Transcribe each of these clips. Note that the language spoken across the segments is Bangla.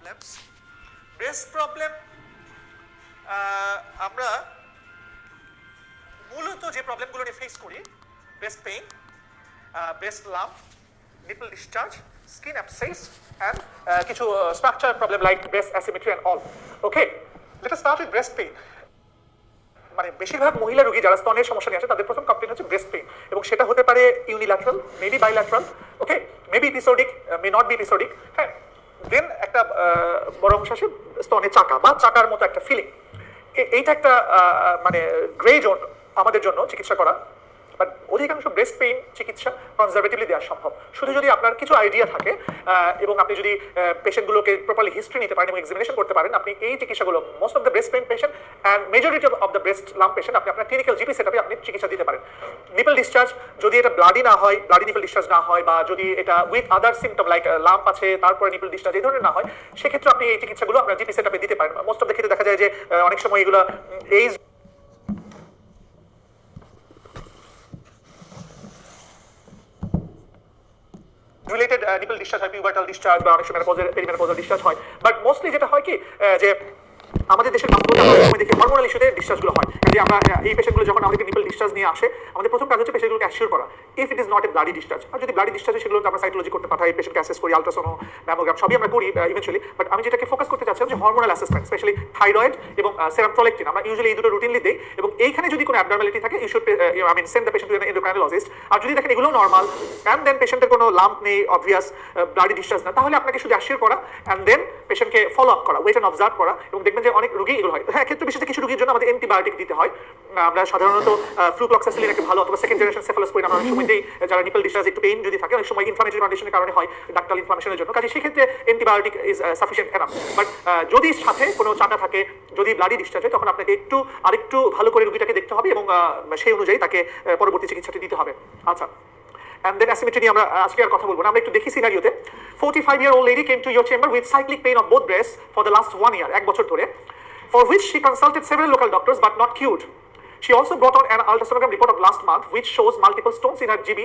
প্রবলেমস ব্রেস্ট প্রবলেম আমরা মূলত যে প্রবলেমগুলো নিয়ে ফেস করি breast pain breast lump nipple discharge skin abscess and কিছু structure problem like breast asymmetry and all okay let us start with breast pain মানে বেশিরভাগ মহিলা রোগী যারা স্তনের সমস্যা নিয়ে আসে তাদের প্রথম কমপ্লেইন হচ্ছে ব্রেস্ট পেইন এবং সেটা হতে পারে unilateral maybe bilateral okay maybe episodic may not be episodic হ্যাঁ দেন একটা বড় অংশ আসে স্তনে চাকা বা চাকার মতো একটা ফিলিং এইটা একটা মানে গ্রে জোন আমাদের জন্য চিকিৎসা করা বাট অধিকাংশ ব্রেস্ট পেইন চিকিৎসা কনজারভেটিভলি দেওয়া সম্ভব শুধু যদি আপনার কিছু আইডিয়া থাকে এবং আপনি যদি পেশেন্টগুলোকে প্রপারলি হিস্ট্রি নিতে পারেন এবং এক্সামিনেশন করতে পারেন আপনি এই চিকিৎসাগুলো most of the breast pain patient and majority of the breast lump patient আপনি আপনার ক্লিনিক্যাল জিপি সেটআপে আপনি চিকিৎসা দিতে পারেন নিপল ডিসচার্জ যদি এটা ব্লাডি না হয় ব্লাডি নিপল ডিসচার্জ না হয় বা যদি এটা with other symptom like lump আছে তারপরে নিপল ডিসচার্জ এই ধরনের না হয় সেক্ষেত্রে আপনি এই চিকিৎসাগুলো আপনার জিপি সেটআপে দিতে পারেন মোস্ট অফ দ্য ক্ষেত্রে দেখা যায় যে অনেক সময় এগুলো এইজ রিলেটেড নিপল ডিসচার্জ হয় পিউবার্টাল ডিসচার্জ বা অনেক সময় পেরিমেনোপজাল ডিসচার্জ হয় বাট মোস্টলি যেটা হয় কি যে আমাদের দেশের বাস্তবতা অনেক সময় দেখি হরমোনাল ইস্যুতে ডিসচার্জগুলো হয় যে আমরা এই পেশেন্টগুলো যখন আমাদেরকে নিপল ডিসচার্জ নিয়ে আসে আমাদের প্রথম কাজ হচ্ছে পেশেন্টগুলোকে অ্যাসিওর করা if it is not a bloody discharge আর যদি ব্লাডি ডিসচার্জ সেগুলো আমরা সাইটোলজি করতে পাঠাই পেশেন্টকে অ্যাসেস করি আলট্রাসোনো ম্যামোগ্রাম সবই আমরা করি ইভেন্চুয়ালি বাট আমি যেটাকে ফোকাস করতে চাচ্ছিলাম যে হরমোনাল অ্যাসেসমেন্ট স্পেশালি থাইরয়েড এবং সেরাম প্রোলেকটিন আমরা ইউজুয়ালি এই দুটো রুটিনলি দিই এবং এইখানে যদি কোনো অ্যাবনর্মালিটি থাকে you should I mean send the patient to an endocrinologist আর যদি দেখেন এগুলো নর্মাল অ্যান্ড দেন পেশেন্টের কোনো লাম্প নেই অবভিয়াস ব্লাডি ডিসচার্জ না তাহলে আপনাকে শুধু অ্যাসিওর করা অ্যান্ড দেন পেশেন্টকে ফলো আপ করা ওয়েট অ্যান্ড অবজার্ভ করা এবং দেখবেন যে অনেক রোগী এগুলো হয় হ্যাঁ ক্ষেত্রে বিশেষ কিছু রোগীর জন্য আমাদের অ্যান্টিবায়োটিক দিতে হয় আমরা সাধারণত ফ্লুক্লক্সাসিলিন একটা ভালো অথবা সেকেন্ড জেনারেশন সেফালোস্পোরিন আমরা অনেক সময় দিই যারা নিপল ডিসচার্জ একটু পেইন যদি থাকে অনেক সময় ইনফ্লামেটরি কন্ডিশনের কারণে হয় ডাক্টাল ইনফ্লামেশনের জন্য কাজে সেক্ষেত্রে antibiotic is sufficient enough but যদি সাথে কোনো চাকা থাকে যদি ব্লাডি ডিসচার্জ হয় তখন আপনাকে আরেকটু ভালো করে রোগীটাকে দেখতে হবে এবং সেই অনুযায়ী তাকে পরবর্তী চিকিৎসাটি দিতে হবে আচ্ছা and then asymmetry নিয়ে আমরা আজকে আর কথা বলবো না আমরা একটু দেখি সিনারিওতে 45-year-old lady came to your chamber with cyclic pain of both breasts for the last 1 year এক বছর ধরে for which she consulted several local doctors but not cured she also brought on an ultrasonogram report of last month which shows multiple stones in her GB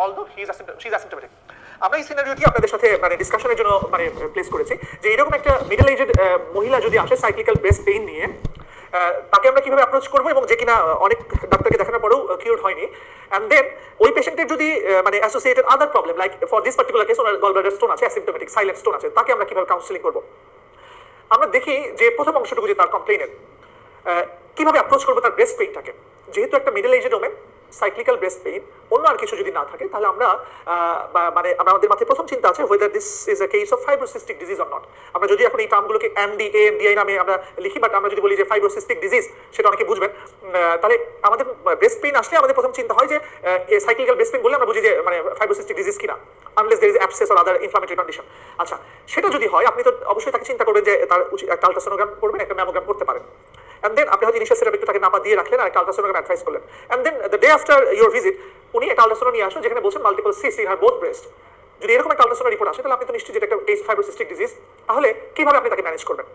although she's asymptomatic আমরা এই সিনারিওটি আপনাদের সাথে মানে ডিসকাশনের জন্য মানে প্লেস করেছি যে এরকম একটা মিডল এজেড মহিলা যদি আসে সাইক্লিক্যাল ব্রেস্ট পেইন নিয়ে তাকে আমরা কিভাবে অ্যাপ্রোচ করবো এবং যে কিনা অনেক ডাক্তারকে দেখানোর পরেও কিউর হয়নি অ্যান্ড দেন ওই পেশেন্টের যদি মানে associated other problem like for this particular case owner gallbladder stone আছে অ্যাসিম্পটোমেটিক সাইলেন্ট স্টোন আছে তাকে আমরা কিভাবে কাউন্সিলিং করবো আমরা দেখি যে প্রথম অংশটুকু যে তার কমপ্লেইনের কিভাবে অ্যাপ্রোচ করবো তার ব্রেস্ট পেইনটাকে যেহেতু একটা middle aged women cyclical breast pain অন্য আর কিছু যদি না থাকে তাহলে আমরা মানে আমাদের মাথায় প্রথম চিন্তা আছে whether this is a case of fibrocystic disease or not আমরা যদি এখন এই টার্মগুলোকে MDA MDI নামে আমরা লিখি বাট আমরা যদি বলি যে ফাইব্রোসিস্টিক ডিজিজ সেটা অনেকে বুঝবেন তাহলে আমাদের ব্রেস্ট পেইন আসলে আমাদের প্রথম চিন্তা হয় যে সাইক্লিক্যাল ব্রেস্ট পেইন বলে আমরা বুঝি যে মানে ফাইব্রোসিস্টিক ডিজিজ কিনা unless there is abscess or other inflammatory condition আচ্ছা সেটা যদি হয় আপনি তো অবশ্যই তাকে চিন্তা করবেন যে তার একটা আলট্রাসোনোগ্রাম করবেন একটা ম্যামোগ্রাম করতে পারেন and then আপনি হয়তো ইনিশিয়াল সেটআপ একটু তাকে নাপা দিয়ে রাখলেন আর একটা আলট্রাসোনোগ্রাম অ্যাডভাইস করলেন and then the day after your visit উনি একটা আলট্রাসোনো নিয়ে আসেন যেখানে বলছেন multiple cyst in her both breast যদি এরকম একটা আলট্রাসোনো রিপোর্ট আসে তাহলে আপনি তো নিশ্চিত যে একটা কেস ফাইব্রোসিস্টিক ডিজিজ তাহলে কিভাবে আপনি তাকে ম্যানেজ করবেন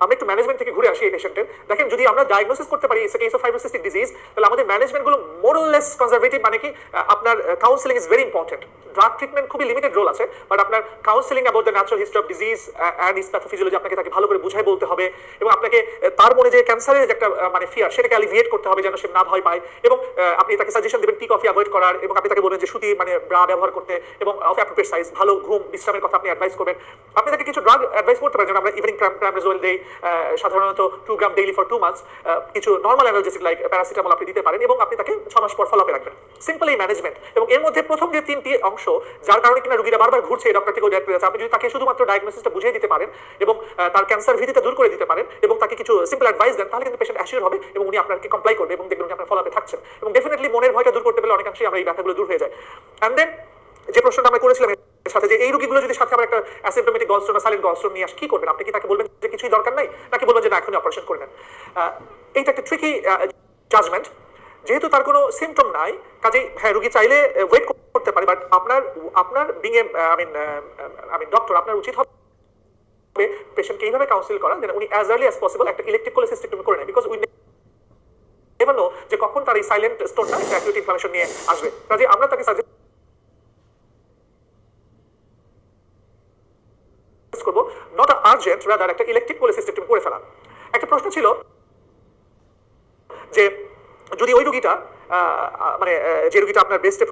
আমরা একটু ম্যানেজমেন্ট থেকে ঘুরে আসি এই পেশেন্টের দেখেন যদি আমরা ডায়াগনোসিস করতে পারি it's a case of fibrocystic disease তাহলে আমাদের ম্যানেজমেন্টগুলো মোর অর লেস কনজারভেটিভ মানে কি আপনার counselling is very important drug treatment খুবই লিমিটেড রোল আছে বাট আপনার counselling about the natural history of disease and is pathophysiology আপনাকে তাকে ভালো করে বুঝাই বলতে হবে এবং আপনাকে তার মনে যে ক্যান্সারের যে একটা মানে ফিয়ার সেটাকে অ্যালিভিয়েট করতে হবে যেন সে না ভয় পায় এবং আপনি তাকে সাজেশন দেবেন টি কফি অ্যাভয়েড করার এবং আপনি তাকে বলবেন যে সুতি মানে ব্রা ব্যবহার করতে এবং অফ অ্যাপ্রোপ্রিয়েট সাইজ ভালো ঘুম বিশ্রামের কথা আপনি অ্যাডভাইস করবেন আপনি তাকে কিছু ড্রাগ অ্যাডভাইস করতে পারেন যেন আমরা ইভিনিং প্রামোজোল দেই সাধারণত 2 গ্রাম ডেইলি ফর 2 মান্থস কিছু নর্মাল অ্যানালজেসিক লাইক প্যারাসিটামল আপনি দিতে পারেন এবং আপনি তাকে 6 মাস পর ফলো আপে রাখবেন সিম্পল এই ম্যানেজমেন্ট এবং এর মধ্যে প্রথম যে 3টি অংশ যার কারণে কিনা রোগীরা বারবার ঘুরছে এই ডক্টর থেকে ওই ডাক্তার কাছে আপনি যদি তাকে শুধুমাত্র ডায়াগনোসিসটা বুঝিয়ে দিতে পারেন এবং তার ক্যান্সার ভীতিটা দূর করে দিতে পারেন এবং তাকে কিছু সিম্পল অ্যাডভাইস দেন তাহলে কিন্তু পেশেন্ট অ্যাসিওর হবে এবং উনি আপনাকে কমপ্লাই করবে এবং দেখবেন উনি আপনার ফলো আপে থাকছেন এবং ডেফিনেটলি মনের ভয়টা দূর করতে পারলে অনেকাংশেই আমরা এই ব্যথাগুলো দূর হয়ে যায় অ্যান্ড দেন যে প্রশ্নটা আমরা করেছিলাম সাথে যে এই রোগীগুলো যদি সাথে আমরা একটা অ্যাসিম্পটোমেটিক গলস্টোন বা সাইলেন্ট গলস্টোন নিয়ে আসি কি করবেন আপনি কি তাকে বলবেন যে কিছুই দরকার নাই নাকি বলবেন যে না এখনই অপারেশন করে নেন এইটা একটা ট্রিকি জাজমেন্ট যেহেতু তার কোনো সিমটম নাই, কাজেই হ্যাঁ রুগী চাইলে ওয়েট করতে পারে, বাট আপনার আপনার বিং এ ডক্টর, আপনার উচিত হবে পেশেন্টকে এইভাবে কাউন্সিল করা যেন উনি অ্যাজ আর্লি অ্যাজ পসিবল একটা ইলেকটিভ কোলেসিস্টেক্টমি করে নেয়, বিকজ উই নেভার নো যে কখন তার এই সাইলেন্ট স্টোনটা একটা অ্যাকিউট ইনফ্লামেশন নিয়ে আসবে। কাজে আমরা তাকে সাজেস্ট করব নট আর্জেন্ট, রাদার একটা ইলেকটিভ কোলেসিস্টেক্টমি করে ফেলা। একটা প্রশ্ন ছিল যে যদি ওই রোগীটা মানে যে রোগীটা আপনার ব্রেস্টে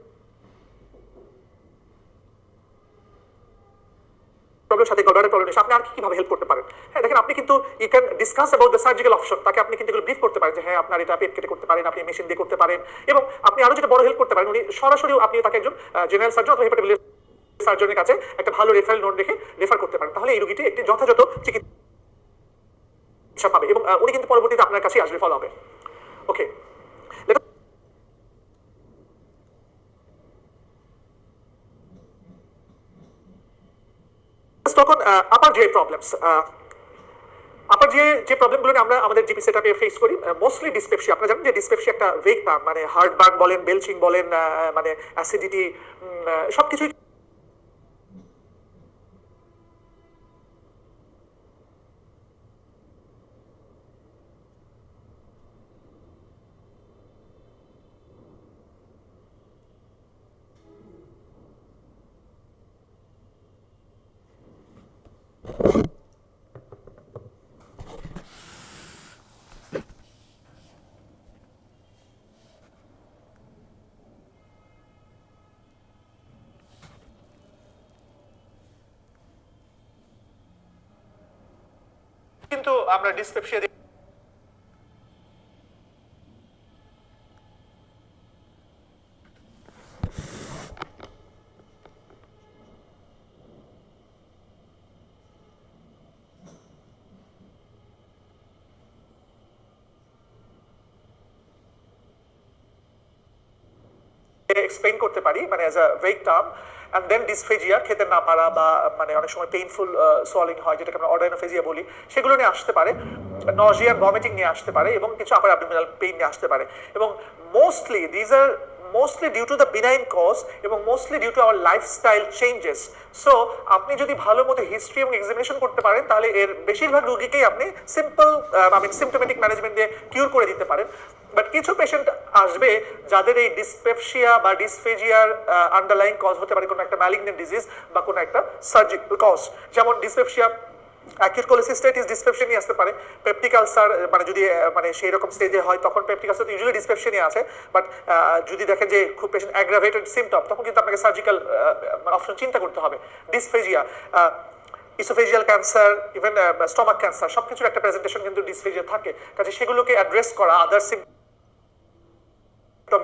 প্রবলেম সাথে গলব্লাডার প্রবলেম আপনি আর কিভাবে হেল্প করতে পারেন। হ্যাঁ দেখেন, আপনি কিন্তু you can discuss about the surgical option, তাকে আপনি কিন্তু এগুলো ব্রিফ করতে পারেন যে হ্যাঁ আপনার এটা পেট কেটে করতে পারেন, আপনি মেশিন দিয়ে করতে পারেন, এবং আপনি আরো যেটা বড় হেল্প করতে পারেন, উনি সরাসরি আপনি তাকে একজন জেনারেল সার্জন অথবা হেপাটাইটিস সার্জনের কাছে একটা ভালো রেফারেল নোট রেখে রেফার করতে পারেন, তাহলে এই রোগীটি একটি যথাযথ চিকিৎসা পাবে এবং উনি কিন্তু পরবর্তীতে আপনার কাছে আসবে, ফলো হবে। ওকে, তখন আপার যে প্রবলেমস, আপার যে প্রবলেমগুলো আমরা আমাদের জিপি সেটআপে ফেস করি, মোস্টলি ডিসপেপসিয়া। আপনারা জানেন যে ডিসপেপসিয়া একটা ভেগ টার্ম, মানে হার্ট বার্ন বলেন, বেলচিং বলেন, মানে অ্যাসিডিটি, সবকিছুই কিন্তু আমরা ডিসপেপসিয়া এক্সপ্লেইন করতে পারি, মানে as a vague term. And then dysphagia, খেতে না পারা বা মানে অনেক সময় পেইনফুল সোয়ালিং হয়, যেটাকে আমরা অর্ডাইনোফেজিয়া বলি, সেগুলো নিয়ে আসতে পারে। নজিয়া, ভমিটিং নিয়ে আসতে পারে এবং কিছু আপার অ্যাবডোমিনাল পেইন নিয়ে আসতে পারে। এবং mostly these are mostly due to the benign cause এবং mostly due to our lifestyle changes. So আপনি যদি ভালো মতো হিস্ট্রি এবং এক্সামিনেশন করতে পারেন, তাহলে এর বেশিরভাগ রোগীকেই আপনি সিম্পল সিমটোমেটিক ম্যানেজমেন্ট দিয়ে কিউর করে দিতে পারেন। বাট কিছু পেশেন্ট আসবে যাদের এই ডিসপেপসিয়া বা ডিসফেজিয়ার আন্ডারলাইং কজ হতে পারে কোনো একটা ম্যালিগনেন্ট ডিজিজ বা কোনো একটা সার্জিক্যাল কজ, যেমন ডিসপেপসিয়া অ্যাকিউট কোলেসিস্টাইটিস ডিসপেপশন নিয়ে আসতে পারে, পেপটিক আলসার মানে যদি মানে সেই রকম স্টেজে হয় তখন পেপটিক আলসার তো ইউজুয়ালি ডিসপেপশনই আছে, বাট যদি দেখেন যে খুব পেশেন্ট অ্যাগ্রাভেটেড সিমটম, তখন কিন্তু আপনাকে সার্জিক্যাল অপশন চিন্তা করতে হবে। Dysphagia, oesophageal cancer, even stomach cancer, সবকিছুর একটা প্রেজেন্টেশন কিন্তু ডিসফেজিয়া থাকে, কাজে সেগুলোকে অ্যাড্রেস করা আদার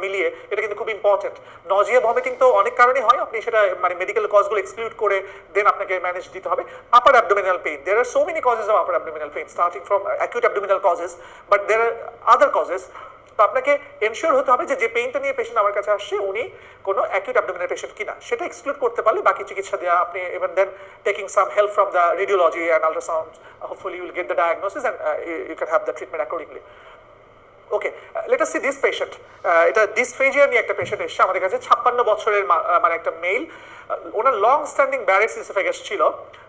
মিলিয়ে এটা কিন্তু খুব ইম্পর্টেন্ট। নজিয়া, ভমিটিং তো অনেক কারণে হয়, আপনি সেটা মানে মেডিকেল কজগুলো এক্সক্লুড করে দেন আপনাকে ম্যানেজ দিতে হবে। Upper abdominal pain, there are so many causes of upper abdominal pain starting from acute abdominal causes, but there are other causes. তো আপনাকে এনশিওর হতে হবে যে পেইনটা নিয়ে পেশেন্ট আমার কাছে আসছে উনি কোনো অ্যাকিউট অ্যাবডোমিনাল পেশেন্ট কিনা, সেটা এক্সক্লুড করতে পারলে বাকি চিকিৎসা দেওয়া আপনি, even then taking some help from the radiology and ultrasound, hopefully you will get the diagnosis and you can have the treatment accordingly. Okay, let us see this patient. এটা ডিসফেজিয়া নিয়ে একটা পেশেন্ট এসেছে আমাদের কাছে, 56 বছরের মানে একটা মেল। ওনার লং স্ট্যান্ডিং ব্যারেটস ইসোফেগাস ছিল,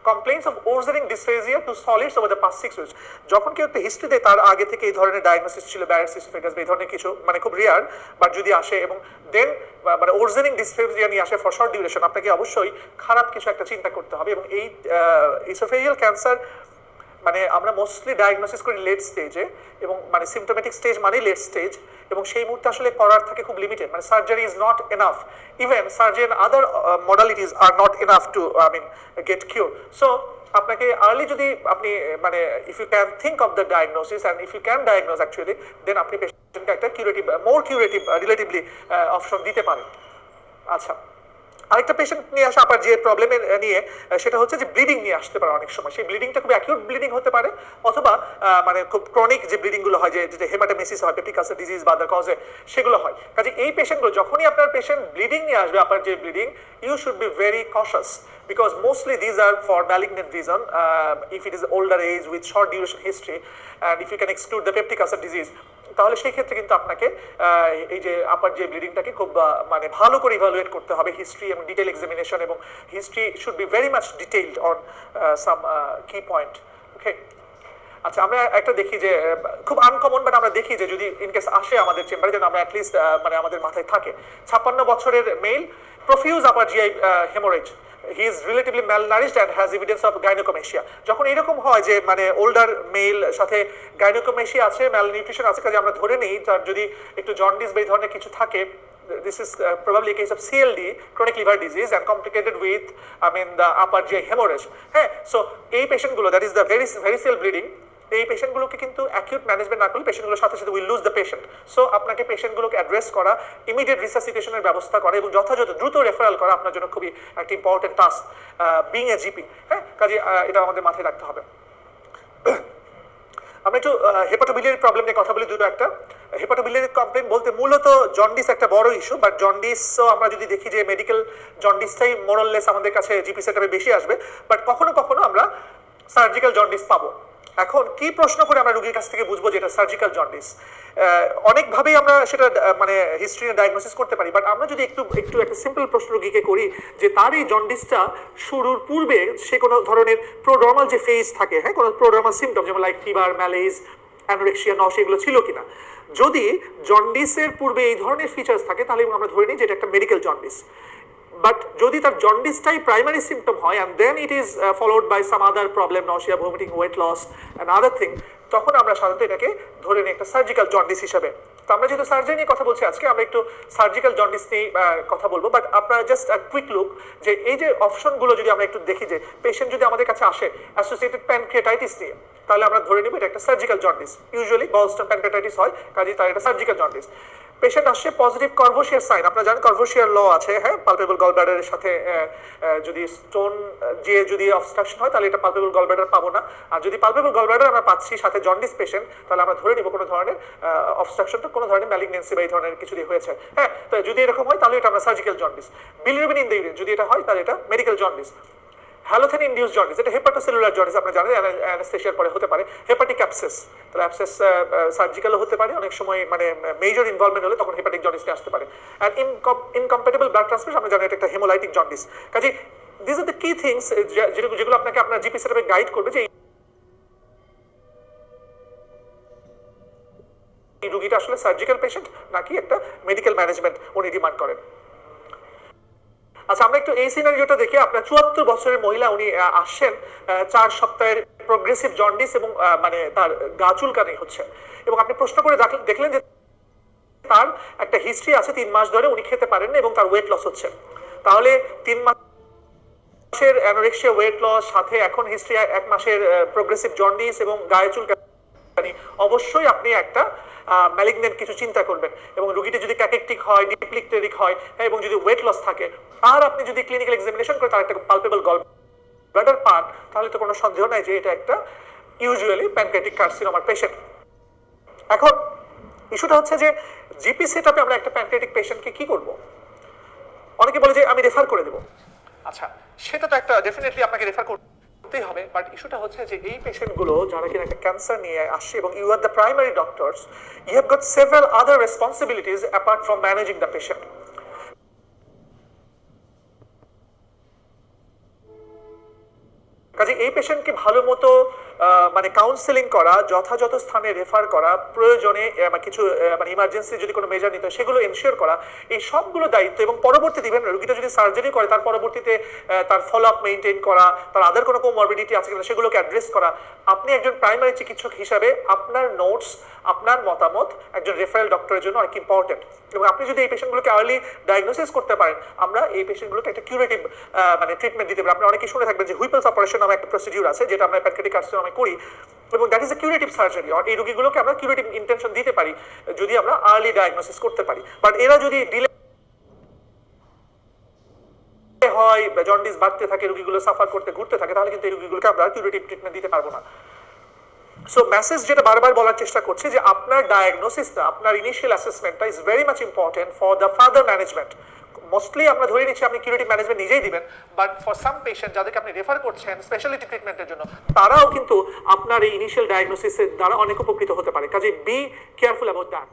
complaints of worsening dysphagia to solids over the past 6 weeks. যখন কেউ একটা হিস্ট্রি দেয় তার আগে থেকে এই ধরনের ডায়াগনোসিস ছিল ব্যারেটস ইসোফেগাস বা এই ধরনের কিছু, মানে খুব রেয়ার, বাট যদি আসে এবং দেন মানে ওরজারিং ডিসফেজিয়া নিয়ে আসে ফর শর্ট ডিউরেশন, আপনাকে অবশ্যই খারাপ কিছু একটা চিন্তা করতে হবে। এবং এই ইসোফেজিয়াল ক্যান্সার মানে আমরা মোস্টলি ডায়াগনোসিস করি লেট স্টেজে, এবং মানে সিমটোমেটিক স্টেজ মানে লেট স্টেজ, এবং সেই মুহূর্তে আসলে করার থাকে খুব লিমিটেড, মানে surgery is not enough, even surgery and other modalities are not enough to get cure. So আপনাকে আর্লি যদি আপনি মানে if you can think of the diagnosis and if you can diagnose actually, then আপনি পেশেন্টকে একটা curative, more curative relatively option দিতে পারেন। আচ্ছা, আরেকটা পেশেন্ট নিয়ে আসা আবার যে প্রবলেম নিয়ে, সেটা হচ্ছে যে ব্লিডিং নিয়ে আসতে পারে অনেক সময়। সেই ব্লিডিংটা খুব অ্যাকিউট ব্লিডিং হতে পারে, অথবা মানে খুব ক্রনিক যে ব্লিডিংগুলো হয়, যে হেমাটোমেসিস হয়, পেপটিক আলসার ডিজিজ বা আদার কজে, সেগুলো হয়। কাজে এই পেশেন্টগুলো যখনই আপনার পেশেন্ট ব্লিডিং নিয়ে আসবে, আপনার যে bleeding, you should be very cautious, because mostly these are for malignant reason, if it is older age with short duration history, and if you can exclude the peptic ulcer disease, তাহলে সেই ক্ষেত্রে কিন্তু আপনাকে এই যে আপার যে ব্লিডিংটাকে খুব মানে ভালো করে ইভালুয়েট করতে হবে, হিস্ট্রি এবং ডিটেল এক্সামিনেশন, এবং history should be very much detailed on some কি পয়েন্ট। ওকে, আচ্ছা আমরা একটা দেখি যে খুব আনকমন, বাট আমরা দেখি যে যদি ইনকেস আসে আমাদের চেম্বারে যেন আমরা অ্যাটলিস্ট মানে আমাদের মাথায় থাকে। 56 বছরের male, profuse upper GI haemorrhage, he is relatively malnourished and has evidence of gynecomastia। যখন এরকম হয় যে মানে ওল্ডার মেল সাথে গাইনোকোমেশিয়া আছে, ম্যালনিউট্রিশন আছে, কাজে আমরা ধরে নিই তার যদি একটু জন্ডিস বা এই ধরনের কিছু থাকে, this is probably a case of CLD, chronic liver disease, and complicated with the upper GI hemorrhage। হ্যাঁ, সো এই পেশেন্টগুলো, that is the variceal bleeding, এই পেশেন্টগুলোকে কিন্তু অ্যাকিউট ম্যানেজমেন্ট না করলে পেশেন্টগুলোর সাথে সাথে will lose the patient. So আপনাকে পেশেন্টগুলোকে অ্যাড্রেস করা, ইমিডিয়েট রিসাসিটেশনের ব্যবস্থা করা এবং যথাযথ দ্রুত রেফারেল করা আপনার জন্য খুবই একটা important task being a GP. হ্যাঁ, কাজে এটা আমাদের মাথায় রাখতে হবে। আমরা একটু হেপাটোবিলিয়ারি প্রবলেম নিয়ে কথা বলি দুটো। একটা হেপাটোবিলিয়ারি কমপ্লেন বলতে মূলত জন্ডিস একটা বড় ইস্যু, বাট জন্ডিসও আমরা যদি দেখি যে মেডিকেল জন্ডিসটাই মোরললেস আমাদের কাছে জিপি সেটআপে বেশি আসবে, বাট কখনো কখনো আমরা সার্জিক্যাল জন্ডিস পাবো। এখন কি প্রশ্ন করে আমরা রোগীর কাছ থেকে বুঝবো যে এটা সার্জিক্যাল জন্ডিস? অনেকভাবেই আমরা সেটা মানে হিস্ট্রি ডায়াগনোসিস করতে পারি, বাট আমরা যদি একটু একটা সিম্পল প্রশ্ন রোগীকে করি যে তার এই জন্ডিসটা শুরুর পূর্বে সে কোনো ধরনের প্রোড্রমাল যে ফেজ থাকে, হ্যাঁ, কোনো প্রোড্রমাল সিমটম যেমন লাইক ফিভার, ম্যালেজ, অ্যানোরেক্সিয়া, নশা এগুলো ছিল কিনা, যদি জন্ডিসের পূর্বে এই ধরনের ফিচার্স থাকে তাহলে আমরা ধরে নিই যে এটা একটা মেডিকেল জন্ডিস। বাট যদি তার জন্ডিসটাই প্রাইমারি সিমটম হয় and then it is followed by some other problem, nausea, vomiting, weight loss and other thing, তখন আমরা সাধারণত এটাকে ধরে নিই একটা সার্জিক্যাল জন্ডিস হিসাবে। তো আমরা যেহেতু সার্জারি নিয়ে কথা বলছি আজকে, আমরা একটু সার্জিক্যাল জন্ডিস নিয়ে কথা বলবো। বাট আপনারা জাস্ট কুইক লুক যে এই যে অপশনগুলো যদি আমরা একটু দেখি, যে পেশেন্ট যদি আমাদের কাছে আসে অ্যাসোসিয়েটেড প্যানক্রিয়াটাইটিস নিয়ে, তাহলে আমরা ধরে নিব এটা একটা surgical jaundice. Usually gallstone pancreatitis হয়, কাজেই তার এটা সার্জিক্যাল জন্ডিস। পেশেন্ট আসছে পজিটিভ কর্ভোশিয়ার সাইন, আপনারা জানেন কর্ভোশিয়ার ল আছে, হ্যাঁ, পালপেবল গলব্লাডারের সাথে যদি স্টোন যে যদি অবস্ট্রাকশন হয় তাহলে এটা পালপেবল গলব্লাডার পাবো না, আর যদি পালপেবল গলব্লাডার আমরা পাচ্ছি সাথে জন্ডিস পেশেন্ট, তাহলে আমরা ধরে নিব কোনো ধরনের অবস্ট্রাকশনটা কোনো ধরনের ম্যালিগনেন্সি বা এই ধরনের কিছু দিয়ে হয়েছে। হ্যাঁ, তো যদি এরকম হয় তাহলে এটা আমরা surgical jaundice. Bilirubin in the urine যদি এটা হয় তাহলে এটা medical jaundice. Halothane induce jaundice, এটা হেপাটোসেলুলার জন্ডিস, আপনি জানেন অ্যানেস্থেশিয়ার পরে হতে পারে। হেপাটিক অ্যাবসেস, তাহলে অ্যাবসেস সার্জিক্যালও হতে পারে, অনেক সময় মানে মেজর ইনভলভমেন্ট হলে তখন হেপাটিক জন্ডিসটা আসতে পারে। অ্যান্ড ইনকম্প্যাটেবল ব্লাড ট্রান্সফিউশন, আমরা জানি এটা একটা হেমোলাইটিক জন্ডিস। কাজে দিস আর দ্য কি থিংস যেগুলো আপনাকে আপনার জিপি সেটআপে গাইড করবে যে এই রোগীটা আসলে সার্জিক্যাল পেশেন্ট নাকি একটা মেডিকেল ম্যানেজমেন্ট উনি ডিমান্ড করেন। আচ্ছা, আমরা একটু এই সিনারিওটা দেখি। আপনার 74 বছরের মহিলা, উনি আসছেন 4 সপ্তাহের প্রোগ্রেসিভ জন্ডিস এবং মানে তার গা চুলকানি হচ্ছে, এবং আপনি প্রশ্ন করে দেখলেন যে তার একটা হিস্ট্রি আছে 3 মাস ধরে উনি খেতে পারেন না এবং তার ওয়েট লস হচ্ছে। তাহলে 3 মাসের অ্যানোরেক্সিয়া, ওয়েট লস, সাথে এখন হিস্ট্রি 1 মাসের প্রোগ্রেসিভ জন্ডিস এবং গায়ে চুলকানি, অবশ্যই আপনি একটা ম্যালিগনেন্ট কিছু চিন্তা করবেন। এবং রোগীটি যদি ক্যাটেকটিক হয়, ডিপ্লিকটেরিক হয়, এবং যদি ওয়েট লস থাকে, আর আপনি যদি ক্লিনিক্যাল এক্সামিনেশন করে তার একটা পালপেবল গলব্লাডার পান, তাহলে তো কোনো সন্দেহ নাই যে এটা একটা ইউজুয়ালি প্যানক্রিয়াটিক কার্সিনোমার পেশেন্ট। এখন ইস্যুটা হচ্ছে যে জিপি সেটআপে আমরা একটা প্যানক্রিয়াটিক পেশেন্টকে কি করব? অনেকে বলে যে আমি রেফার করে দেব। আচ্ছা, সেটা তো একটা ডেফিনেটলি আপনাকে রেফার করতেই হবে, বাট ইস্যুটা হচ্ছে যে এই পেশেন্টগুলো যারা কিনা একটা ক্যান্সার নিয়ে আসছে এবং you are the primary doctors, you have got several other responsibilities apart from managing the patient. কাজে এই পেশেন্টকে ভালো মতো মানে কাউন্সেলিং করা, যথাযথ স্থানে রেফার করা, প্রয়োজনে কিছু মানে ইমার্জেন্সি যদি কোনো মেজার নিতে হয় সেগুলো এনশিওর করা, এই সবগুলো দায়িত্ব। এবং পরবর্তীতে ইভেন রোগীটা যদি সার্জারি করে তার পরবর্তীতে তার ফলো আপ মেনটেন করা, তার আদার কোনো কোমরবিডিটি আছে কিনা সেগুলোকে অ্যাড্রেস করা। আপনি একজন প্রাইমারি চিকিৎসক হিসাবে আপনার নোটস, আপনার মতামত একজন রেফারেল ডক্টরের জন্য অনেক ইম্পর্টেন্ট। এবং আপনি যদি এই পেশেন্টগুলোকে আর্লি ডায়াগনোসিস করতে পারেন, আমরা এই পেশেন্টগুলোকে একটা কিউরেটিভ মানে ট্রিটমেন্ট দিতে পারি। আপনি অনেকে শুনে থাকবেন যে হুইপলস অপারেশন নামে একটা প্রসিডিউর আছে, যেটা আমরা প্যানক্রিয়াটিক কার্সিনোমা করি, এবং that is a curative surgery. এই রোগীগুলোকে আমরা কিউরেটিভ ইন্টেনশন দিতে পারি যদি আমরা আর্লি ডায়াগনোসিস করতে পারি। বাট এরা যদি ডিলে হয়, জন্ডিস বাড়তে থাকে, রোগীগুলো সাফার করতে ঘুরতে থাকে, তাহলে কিন্তু এই রোগীগুলোকে আমরা কিউরেটিভ ট্রিটমেন্ট দিতে পারবো না। সো মেসেজ যেটা বারবার বলার চেষ্টা করছে যে আপনার ডায়াগনোসিসটা, আপনার ইনিশিয়াল অ্যাসেসমেন্টটা is very much important for the further management. Mostly আমরা ধরে নিচ্ছি আপনি কিউরেটিভ ম্যানেজমেন্ট নিজেই দিবেন, বাট ফর সাম পেশেন্ট যাদেরকে আপনি রেফার করছেন স্পেশালিটি ট্রিটমেন্টের জন্য, তারাও কিন্তু আপনার এই ইনিশিয়াল ডায়াগনোসিসের দ্বারা অনেক উপকৃত হতে পারে। কাজে বি কেয়ারফুল অ্যাবাউট দ্যাট।